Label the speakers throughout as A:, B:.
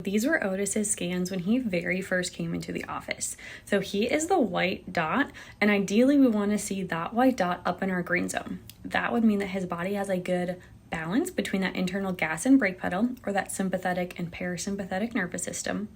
A: These were Otis's scans when he very first came into the office. So he is the white dot, and ideally we want to see that white dot up in our green zone. That would mean that his body has a good balance between that internal gas and brake pedal, or that sympathetic and parasympathetic nervous system.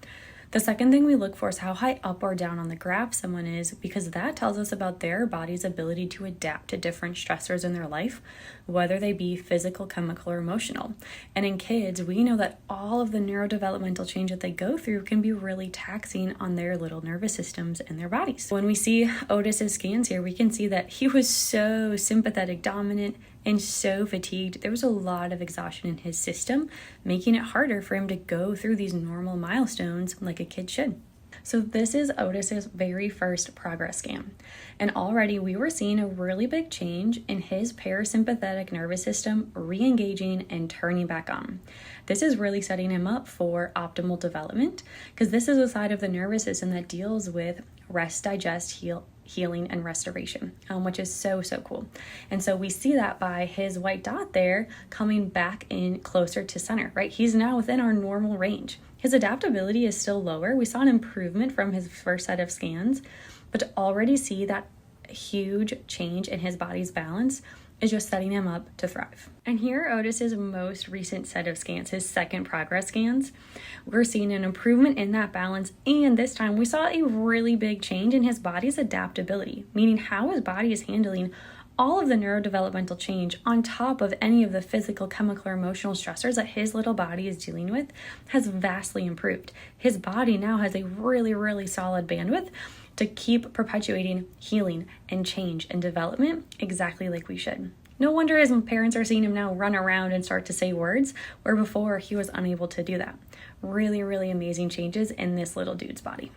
A: The second thing we look for is how high up or down on the graph someone is, because that tells us about their body's ability to adapt to different stressors in their life, whether they be physical, chemical, or emotional. And in kids, we know that all of the neurodevelopmental change that they go through can be really taxing on their little nervous systems and their bodies. When we see Otis's scans here, we can see that he was so sympathetic dominant and so fatigued. There was a lot of exhaustion in his system, making it harder for him to go through these normal milestones like a kid should. So this is Otis's very first progress scan. And already we were seeing a really big change in his parasympathetic nervous system re-engaging and turning back on. This is really setting him up for optimal development, because this is a side of the nervous system that deals with rest, digest, healing, and restoration, which is so cool. And so we see that by his white dot there coming back in closer to center, right? He's now within our normal range. His adaptability is still lower. We saw an improvement from his first set of scans, but to already see that huge change in his body's balance is just setting him up to thrive. And here are Otis's most recent set of scans, his second progress scans. We're seeing an improvement in that balance, and this time we saw a really big change in his body's adaptability, meaning how his body is handling all of the neurodevelopmental change on top of any of the physical, chemical, or emotional stressors that his little body is dealing with has vastly improved. His body now has a really solid bandwidth to keep perpetuating healing and change and development exactly like we should. No wonder his parents are seeing him now run around and start to say words, where before he was unable to do that. Really amazing changes in this little dude's body.